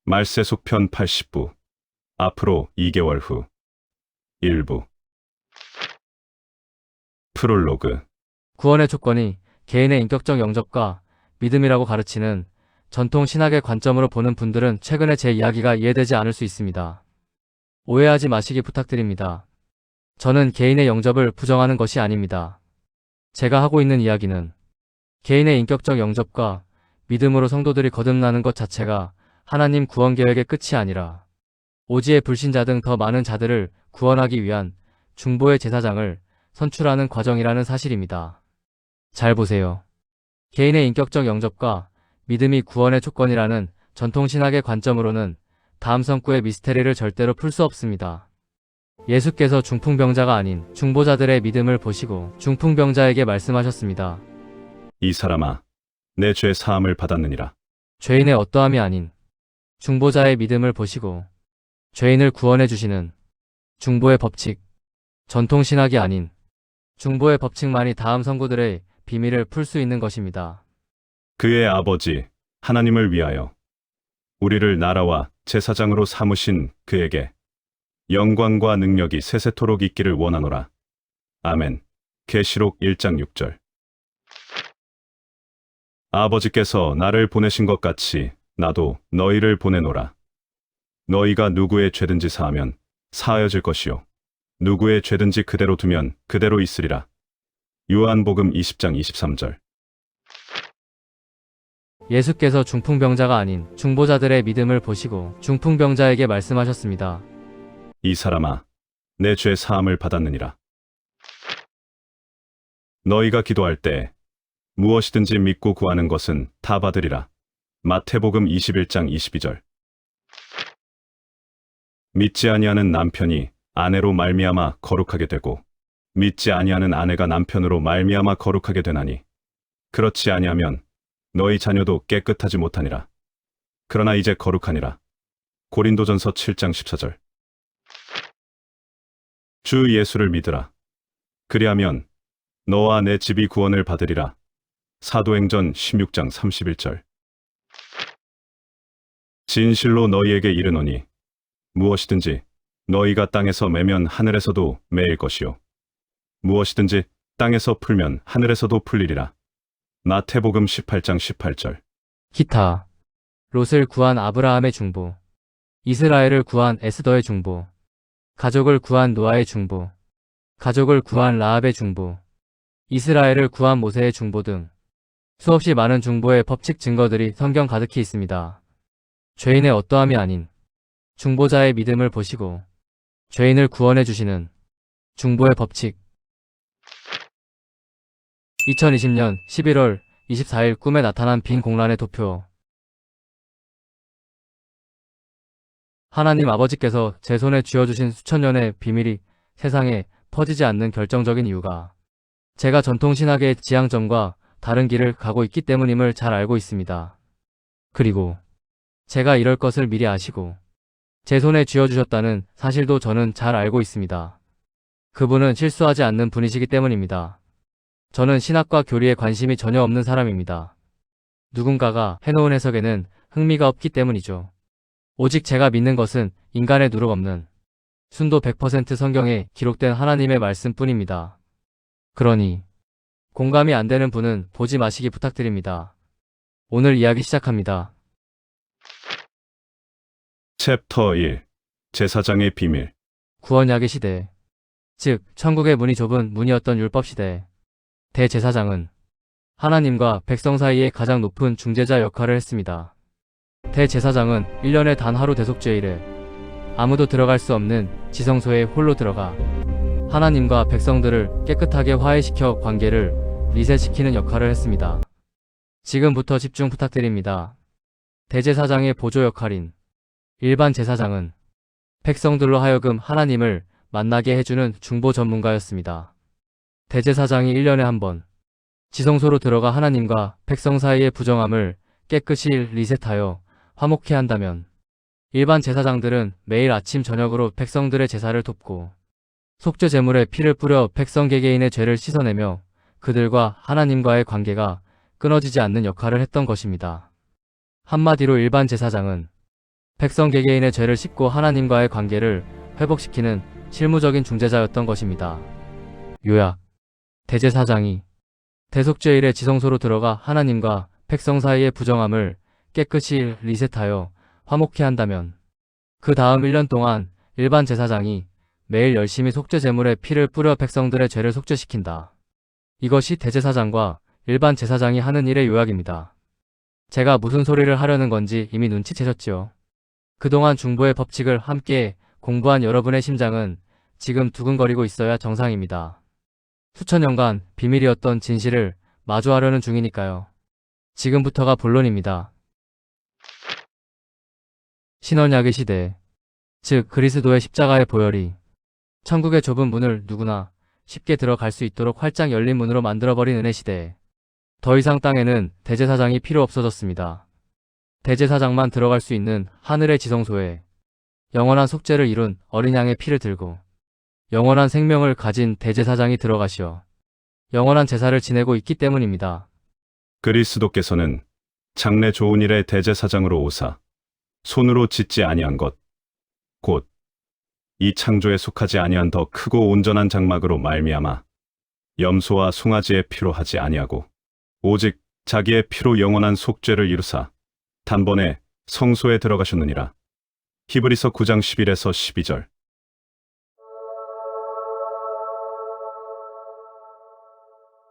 말세속편 80부. 앞으로 2개월 후. 1부. 프롤로그. 구원의 조건이 개인의 인격적 영접과 믿음이라고 가르치는 전통 신학의 관점으로 보는 분들은 최근에 제 이야기가 이해되지 않을 수 있습니다. 오해하지 마시기 부탁드립니다. 저는 개인의 영접을 부정하는 것이 아닙니다. 제가 하고 있는 이야기는 개인의 인격적 영접과 믿음으로 성도들이 거듭나는 것 자체가 하나님 구원 계획의 끝이 아니라 오지의 불신자 등 더 많은 자들을 구원하기 위한 중보의 제사장을 선출하는 과정이라는 사실입니다. 잘 보세요. 개인의 인격적 영접과 믿음이 구원의 조건이라는 전통신학의 관점으로는 다음 성구의 미스테리를 절대로 풀 수 없습니다. 예수께서 중풍병자가 아닌 중보자들의 믿음을 보시고 중풍병자에게 말씀하셨습니다. 이 사람아, 내 죄 사함을 받았느니라. 죄인의 어떠함이 아닌 중보자의 믿음을 보시고 죄인을 구원해 주시는 중보의 법칙, 전통신학이 아닌 중보의 법칙만이 다음 성구들의 비밀을 풀 수 있는 것입니다. 그의 아버지 하나님을 위하여 우리를 나라와 제사장으로 삼으신 그에게 영광과 능력이 세세토록 있기를 원하노라. 아멘. 계시록 1장 6절. 아버지께서 나를 보내신 것 같이 나도 너희를 보내노라. 너희가 누구의 죄든지 사하면 사하여질 것이요 누구의 죄든지 그대로 두면 그대로 있으리라. 요한복음 20장 23절. 예수께서 중풍병자가 아닌 중보자들의 믿음을 보시고 중풍병자에게 말씀하셨습니다. 이 사람아, 내 죄 사함을 받았느니라. 너희가 기도할 때 무엇이든지 믿고 구하는 것은 다 받으리라. 마태복음 21장 22절. 믿지 아니하는 남편이 아내로 말미암아 거룩하게 되고 믿지 아니하는 아내가 남편으로 말미암아 거룩하게 되나니 그렇지 아니하면 너희 자녀도 깨끗하지 못하니라. 그러나 이제 거룩하니라. 고린도전서 7장 14절. 주 예수를 믿으라. 그리하면 너와 내 집이 구원을 받으리라. 사도행전 16장 31절. 진실로 너희에게 이르노니 무엇이든지 너희가 땅에서 매면 하늘에서도 매일 것이요 무엇이든지 땅에서 풀면 하늘에서도 풀리리라. 마태복음 18장 18절. 기타. 롯을 구한 아브라함의 중보, 이스라엘을 구한 에스더의 중보, 가족을 구한 노아의 중보, 가족을 구한 라합의 중보, 이스라엘을 구한 모세의 중보 등 수없이 많은 중보의 법칙 증거들이 성경 가득히 있습니다. 죄인의 어떠함이 아닌 중보자의 믿음을 보시고 죄인을 구원해 주시는 중보의 법칙. 2020년 11월 24일 꿈에 나타난 빈 공란의 도표. 하나님 아버지께서 제 손에 쥐어주신 수천 년의 비밀이 세상에 퍼지지 않는 결정적인 이유가 제가 전통신학의 지향점과 다른 길을 가고 있기 때문임을 잘 알고 있습니다. 그리고 제가 이럴 것을 미리 아시고 제 손에 쥐어주셨다는 사실도 저는 잘 알고 있습니다. 그분은 실수하지 않는 분이시기 때문입니다. 저는 신학과 교리에 관심이 전혀 없는 사람입니다. 누군가가 해놓은 해석에는 흥미가 없기 때문이죠. 오직 제가 믿는 것은 인간의 누룩 없는 순도 100% 성경에 기록된 하나님의 말씀뿐입니다. 그러니 공감이 안 되는 분은 보지 마시기 부탁드립니다. 오늘 이야기 시작합니다. 챕터 1. 제사장의 비밀. 구원야기 시대, 즉 천국의 문이 좁은 문이었던 율법시대, 대제사장은 하나님과 백성 사이의 가장 높은 중재자 역할을 했습니다. 대제사장은 1년에 단 하루 대속죄일에 아무도 들어갈 수 없는 지성소에 홀로 들어가 하나님과 백성들을 깨끗하게 화해시켜 관계를 리셋시키는 역할을 했습니다. 지금부터 집중 부탁드립니다. 대제사장의 보조 역할인 일반 제사장은 백성들로 하여금 하나님을 만나게 해주는 중보 전문가였습니다. 대제사장이 1년에 한 번 지성소로 들어가 하나님과 백성 사이의 부정함을 깨끗이 리셋하여 화목케 한다면 일반 제사장들은 매일 아침 저녁으로 백성들의 제사를 돕고 속죄 제물에 피를 뿌려 백성 개개인의 죄를 씻어내며 그들과 하나님과의 관계가 끊어지지 않는 역할을 했던 것입니다. 한마디로 일반 제사장은 백성 개개인의 죄를 씻고 하나님과의 관계를 회복시키는 실무적인 중재자였던 것입니다. 요약. 대제사장이 대속죄일의 지성소로 들어가 하나님과 백성 사이의 부정함을 깨끗이 리셋하여 화목케 한다면 그 다음 1년 동안 일반 제사장이 매일 열심히 속죄 제물에 피를 뿌려 백성들의 죄를 속죄시킨다. 이것이 대제사장과 일반 제사장이 하는 일의 요약입니다. 제가 무슨 소리를 하려는 건지 이미 눈치채셨지요. 그동안 중보의 법칙을 함께 공부한 여러분의 심장은 지금 두근거리고 있어야 정상입니다. 수천 년간 비밀이었던 진실을 마주하려는 중이니까요. 지금부터가 본론입니다. 신언약의 시대, 즉 그리스도의 십자가의 보혈이 천국의 좁은 문을 누구나 쉽게 들어갈 수 있도록 활짝 열린 문으로 만들어버린 은혜 시대에 더 이상 땅에는 대제사장이 필요 없어졌습니다. 대제사장만 들어갈 수 있는 하늘의 지성소에 영원한 속죄를 이룬 어린 양의 피를 들고 영원한 생명을 가진 대제사장이 들어가시어 영원한 제사를 지내고 있기 때문입니다. 그리스도께서는 장래 좋은 일의 대제사장으로 오사 손으로 짓지 아니한 것, 곧 이 창조에 속하지 아니한 더 크고 온전한 장막으로 말미암아 염소와 송아지의 피로 하지 아니하고 오직 자기의 피로 영원한 속죄를 이루사 단번에 성소에 들어가셨느니라. 히브리서 9장 11에서 12절.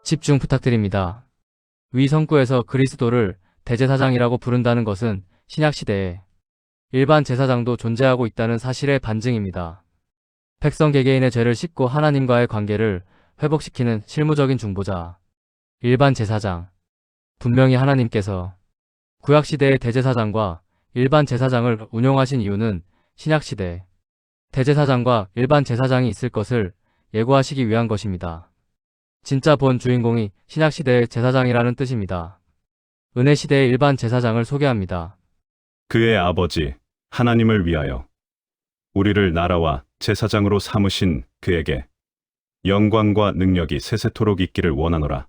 집중 부탁드립니다. 위 성구에서 그리스도를 대제사장이라고 부른다는 것은 신약시대에 일반 제사장도 존재하고 있다는 사실의 반증입니다. 백성 개개인의 죄를 씻고 하나님과의 관계를 회복시키는 실무적인 중보자, 일반 제사장. 분명히 하나님께서 구약시대의 대제사장과 일반 제사장을 운용하신 이유는 신약시대 대제사장과 일반 제사장이 있을 것을 예고하시기 위한 것입니다. 진짜 본 주인공이 신약시대의 제사장이라는 뜻입니다. 은혜시대의 일반 제사장을 소개합니다. 그의 아버지 하나님을 위하여 우리를 나라와 제사장으로 삼으신 그에게 영광과 능력이 세세토록 있기를 원하노라.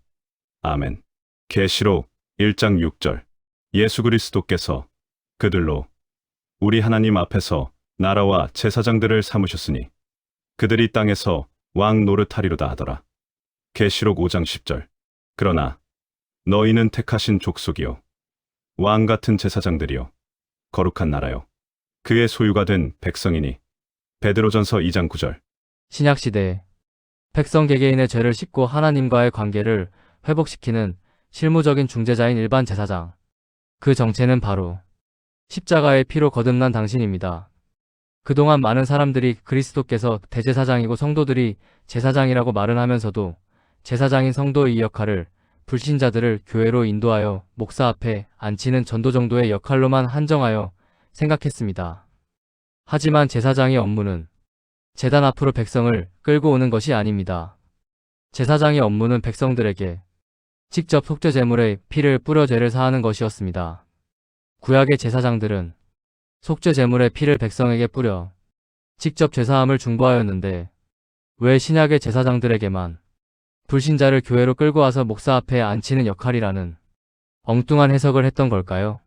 아멘. 계시록 1장 6절. 예수 그리스도께서 그들로 우리 하나님 앞에서 나라와 제사장들을 삼으셨으니 그들이 땅에서 왕 노릇하리로다 하더라. 계시록 5장 10절. 그러나 너희는 택하신 족속이요 왕 같은 제사장들이요 거룩한 나라요 그의 소유가 된 백성이니. 베드로전서 2장 9절. 신약시대 백성 개개인의 죄를 씻고 하나님과의 관계를 회복시키는 실무적인 중재자인 일반 제사장. 그 정체는 바로 십자가의 피로 거듭난 당신입니다. 그동안 많은 사람들이 그리스도께서 대제사장이고 성도들이 제사장이라고 말은 하면서도 제사장인 성도의 이 역할을 불신자들을 교회로 인도하여 목사 앞에 앉히는 전도 정도의 역할로만 한정하여 생각했습니다. 하지만 제사장의 업무는 제단 앞으로 백성을 끌고 오는 것이 아닙니다. 제사장의 업무는 백성들에게 직접 속죄 제물에 피를 뿌려 죄를 사하는 것이었습니다. 구약의 제사장들은 속죄 제물의 피를 백성에게 뿌려 직접 죄사함을 중보하였는데 왜 신약의 제사장들에게만 불신자를 교회로 끌고 와서 목사 앞에 앉히는 역할이라는 엉뚱한 해석을 했던 걸까요?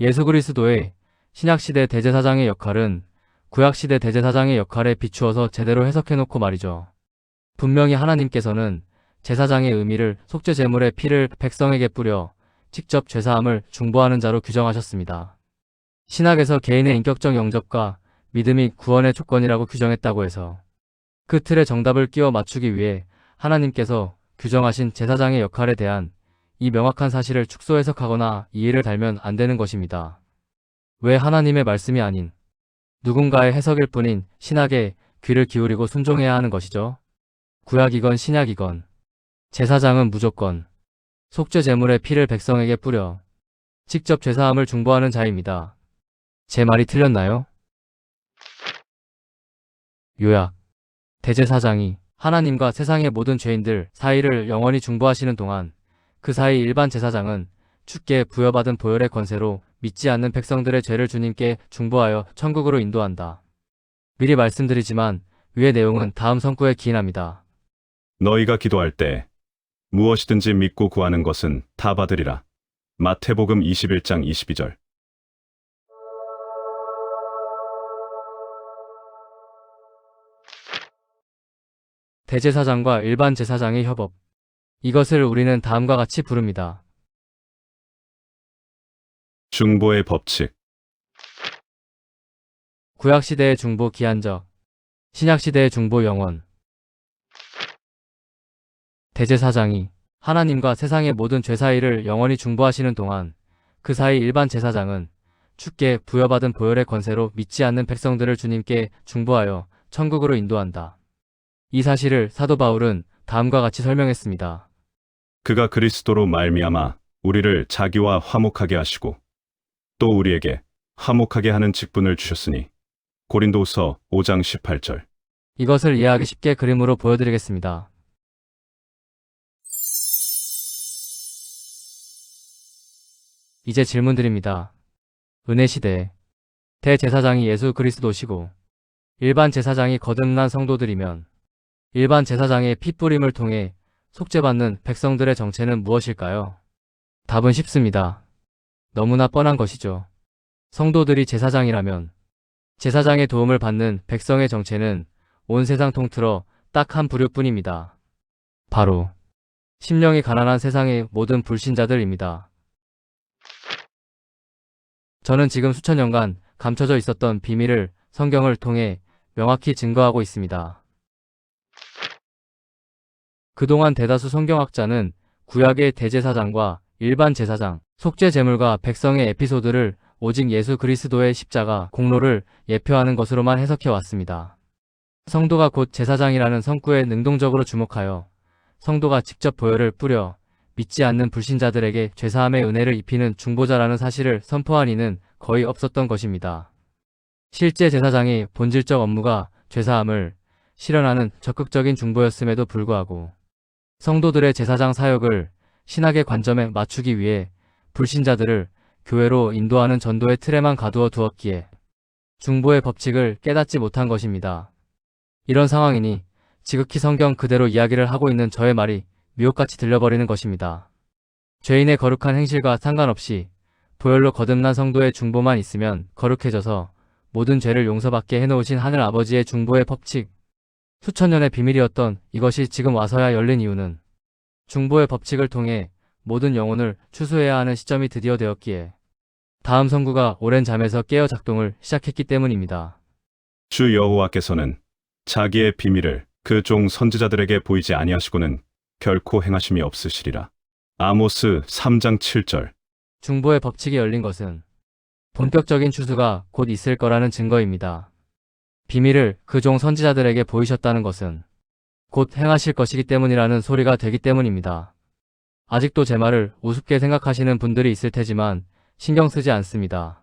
예수 그리스도의 신약시대 대제사장의 역할은 구약시대 대제사장의 역할에 비추어서 제대로 해석해놓고 말이죠. 분명히 하나님께서는 제사장의 의미를 속죄 제물의 피를 백성에게 뿌려 직접 죄사함을 중보하는 자로 규정하셨습니다. 신학에서 개인의 인격적 영접과 믿음이 구원의 조건이라고 규정했다고 해서 그 틀에 정답을 끼워 맞추기 위해 하나님께서 규정하신 제사장의 역할에 대한 이 명확한 사실을 축소 해석하거나 이해를 달면 안 되는 것입니다. 왜 하나님의 말씀이 아닌 누군가의 해석일 뿐인 신학에 귀를 기울이고 순종해야 하는 것이죠? 구약이건 신약이건 제사장은 무조건 속죄 제물의 피를 백성에게 뿌려 직접 죄사함을 중보하는 자입니다. 제 말이 틀렸나요? 요약. 대제사장이 하나님과 세상의 모든 죄인들 사이를 영원히 중보하시는 동안 그 사이 일반 제사장은 주께 부여받은 보혈의 권세로 믿지 않는 백성들의 죄를 주님께 중보하여 천국으로 인도한다. 미리 말씀드리지만 위의 내용은 다음 성구에 기인합니다. 너희가 기도할 때 무엇이든지 믿고 구하는 것은 다 받으리라. 마태복음 21장 22절. 대제사장과 일반 제사장의 협업. 이것을 우리는 다음과 같이 부릅니다. 중보의 법칙. 구약시대의 중보 기한적, 신약시대의 중보 영원. 대제사장이 하나님과 세상의 모든 죄 사이를 영원히 중보하시는 동안 그 사이 일반 제사장은 주께 부여받은 보혈의 권세로 믿지 않는 백성들을 주님께 중보하여 천국으로 인도한다. 이 사실을 사도 바울은 다음과 같이 설명했습니다. 그가 그리스도로 말미암아 우리를 자기와 화목하게 하시고 또 우리에게 화목하게 하는 직분을 주셨으니. 고린도후서 5장 18절. 이것을 이해하기 쉽게 그림으로 보여드리겠습니다. 이제 질문드립니다. 은혜시대 대제사장이 예수 그리스도시고 일반 제사장이 거듭난 성도들이면 일반 제사장의 핏뿌림을 통해 속죄받는 백성들의 정체는 무엇일까요? 답은 쉽습니다. 너무나 뻔한 것이죠. 성도들이 제사장이라면 제사장의 도움을 받는 백성의 정체는 온 세상 통틀어 딱 한 부류뿐입니다. 바로 심령이 가난한 세상의 모든 불신자들입니다. 저는 지금 수천 년간 감춰져 있었던 비밀을 성경을 통해 명확히 증거하고 있습니다. 그동안 대다수 성경학자는 구약의 대제사장과 일반 제사장, 속죄 제물과 백성의 에피소드를 오직 예수 그리스도의 십자가 공로를 예표하는 것으로만 해석해 왔습니다. 성도가 곧 제사장이라는 성구에 능동적으로 주목하여 성도가 직접 보혈을 뿌려 믿지 않는 불신자들에게 죄사함의 은혜를 입히는 중보자라는 사실을 선포한 이는 거의 없었던 것입니다. 실제 제사장의 본질적 업무가 죄사함을 실현하는 적극적인 중보였음에도 불구하고 성도들의 제사장 사역을 신학의 관점에 맞추기 위해 불신자들을 교회로 인도하는 전도의 틀에만 가두어 두었기에 중보의 법칙을 깨닫지 못한 것입니다. 이런 상황이니 지극히 성경 그대로 이야기를 하고 있는 저의 말이 미혹같이 들려버리는 것입니다. 죄인의 거룩한 행실과 상관없이 보혈로 거듭난 성도의 중보만 있으면 거룩해져서 모든 죄를 용서받게 해놓으신 하늘 아버지의 중보의 법칙, 수천 년의 비밀이었던 이것이 지금 와서야 열린 이유는 중보의 법칙을 통해 모든 영혼을 추수해야 하는 시점이 드디어 되었기에 다음 성구가 오랜 잠에서 깨어 작동을 시작했기 때문입니다. 주 여호와께서는 자기의 비밀을 그 종 선지자들에게 보이지 아니하시고는 결코 행하심이 없으시리라. 아모스 3장 7절. 중보의 법칙이 열린 것은 본격적인 추수가 곧 있을 거라는 증거입니다. 비밀을 그 종 선지자들에게 보이셨다는 것은 곧 행하실 것이기 때문이라는 소리가 되기 때문입니다. 아직도 제 말을 우습게 생각하시는 분들이 있을 테지만 신경 쓰지 않습니다.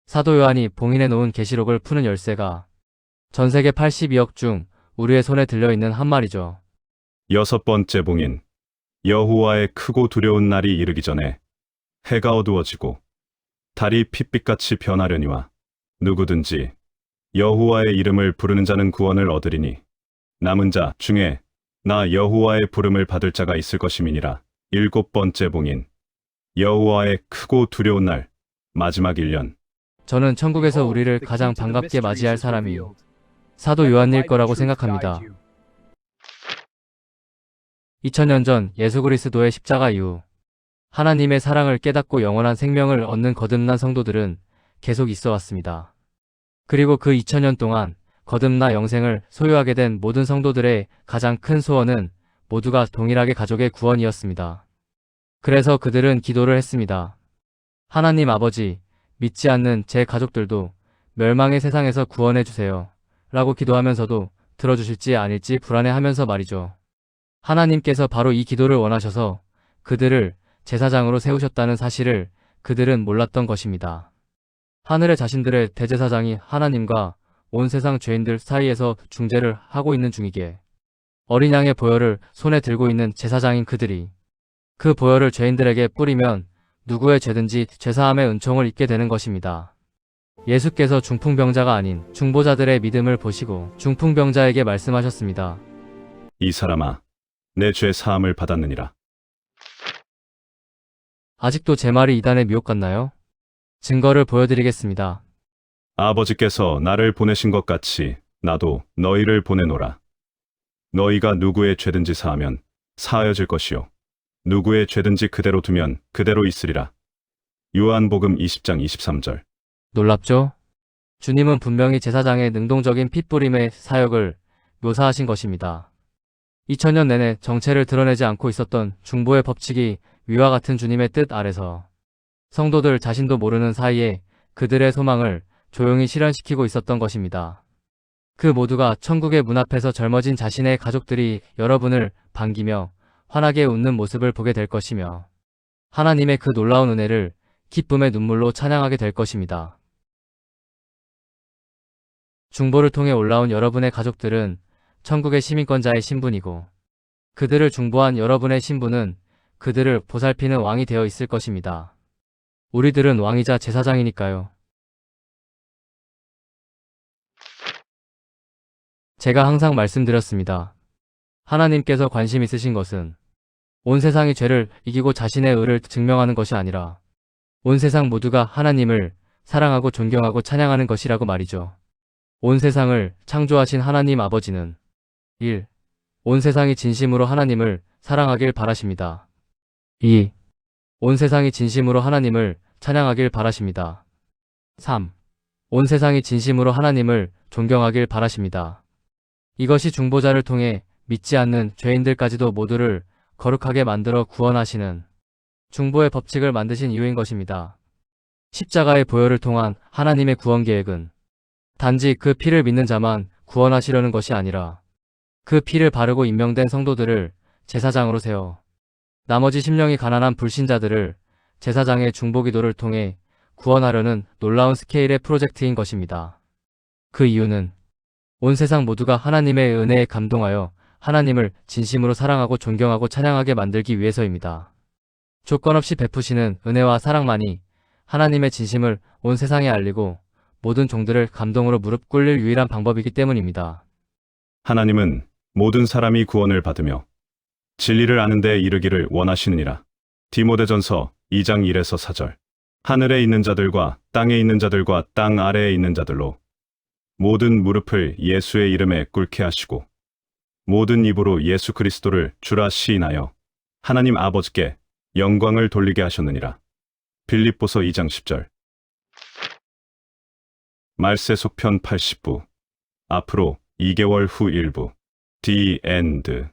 사도 요한이 봉인해 놓은 계시록을 푸는 열쇠가 전 세계 82억 중 우리의 손에 들려있는 한 말이죠. 여섯 번째 봉인. 여호와의 크고 두려운 날이 이르기 전에 해가 어두워지고 달이 핏빛같이 변하려니와 누구든지 여호와의 이름을 부르는 자는 구원을 얻으리니 남은 자 중에 나 여호와의 부름을 받을 자가 있을 것임이니라. 일곱 번째 봉인. 여호와의 크고 두려운 날, 마지막 1년. 저는 천국에서 우리를 가장 반갑게 맞이할 사람이 사도 요한일 거라고 생각합니다. 2000년 전 예수 그리스도의 십자가 이후 하나님의 사랑을 깨닫고 영원한 생명을 얻는 거듭난 성도들은 계속 있어 왔습니다. 그리고 그 2000년 동안 거듭나 영생을 소유하게 된 모든 성도들의 가장 큰 소원은 모두가 동일하게 가족의 구원이었습니다. 그래서 그들은 기도를 했습니다. 하나님 아버지, 믿지 않는 제 가족들도 멸망의 세상에서 구원해 주세요. 라고 기도하면서도 들어주실지 아닐지 불안해하면서 말이죠. 하나님께서 바로 이 기도를 원하셔서 그들을 제사장으로 세우셨다는 사실을 그들은 몰랐던 것입니다. 하늘의 자신들의 대제사장이 하나님과 온 세상 죄인들 사이에서 중재를 하고 있는 중이기에 어린 양의 보혈을 손에 들고 있는 제사장인 그들이 그 보혈을 죄인들에게 뿌리면 누구의 죄든지 죄사함의 은총을 입게 되는 것입니다. 예수께서 중풍병자가 아닌 중보자들의 믿음을 보시고 중풍병자에게 말씀하셨습니다. 이 사람아, 내 죄 사함을 받았느니라. 아직도 제 말이 이단의 미혹 같나요? 증거를 보여드리겠습니다. 아버지께서 나를 보내신 것 같이 나도 너희를 보내노라. 너희가 누구의 죄든지 사하면 사하여질 것이요 누구의 죄든지 그대로 두면 그대로 있으리라. 요한복음 20장 23절. 놀랍죠? 주님은 분명히 제사장의 능동적인 핏부림의 사역을 묘사하신 것입니다. 2000년 내내 정체를 드러내지 않고 있었던 중보의 법칙이 위와 같은 주님의 뜻 아래서 성도들 자신도 모르는 사이에 그들의 소망을 조용히 실현시키고 있었던 것입니다. 그 모두가 천국의 문 앞에서 젊어진 자신의 가족들이 여러분을 반기며 환하게 웃는 모습을 보게 될 것이며 하나님의 그 놀라운 은혜를 기쁨의 눈물로 찬양하게 될 것입니다. 중보를 통해 올라온 여러분의 가족들은 천국의 시민권자의 신분이고 그들을 중보한 여러분의 신분은 그들을 보살피는 왕이 되어 있을 것입니다. 우리들은 왕이자 제사장이니까요. 제가 항상 말씀드렸습니다. 하나님께서 관심 있으신 것은 온 세상이 죄를 이기고 자신의 의를 증명하는 것이 아니라 온 세상 모두가 하나님을 사랑하고 존경하고 찬양하는 것이라고 말이죠. 온 세상을 창조하신 하나님 아버지는 1. 온 세상이 진심으로 하나님을 사랑하길 바라십니다. 2. 온 세상이 진심으로 하나님을 찬양하길 바라십니다. 3. 온 세상이 진심으로 하나님을 존경하길 바라십니다. 이것이 중보자를 통해 믿지 않는 죄인들까지도 모두를 거룩하게 만들어 구원하시는 중보의 법칙을 만드신 이유인 것입니다. 십자가의 보혈을 통한 하나님의 구원 계획은 단지 그 피를 믿는 자만 구원하시려는 것이 아니라 그 피를 바르고 임명된 성도들을 제사장으로 세워 나머지 심령이 가난한 불신자들을 제사장의 중보기도를 통해 구원하려는 놀라운 스케일의 프로젝트인 것입니다. 그 이유는 온 세상 모두가 하나님의 은혜에 감동하여 하나님을 진심으로 사랑하고 존경하고 찬양하게 만들기 위해서입니다. 조건 없이 베푸시는 은혜와 사랑만이 하나님의 진심을 온 세상에 알리고 모든 종들을 감동으로 무릎 꿇릴 유일한 방법이기 때문입니다. 하나님은 모든 사람이 구원을 받으며 진리를 아는 데 이르기를 원하시느니라. 디모데전서 2장 1에서 4절. 하늘에 있는 자들과 땅에 있는 자들과 땅 아래에 있는 자들로 모든 무릎을 예수의 이름에 꿇게 하시고 모든 입으로 예수 그리스도를 주라 시인하여 하나님 아버지께 영광을 돌리게 하셨느니라. 빌립보서 2장 10절. 말세 속편 80부. 앞으로 2개월 후 일부. The End.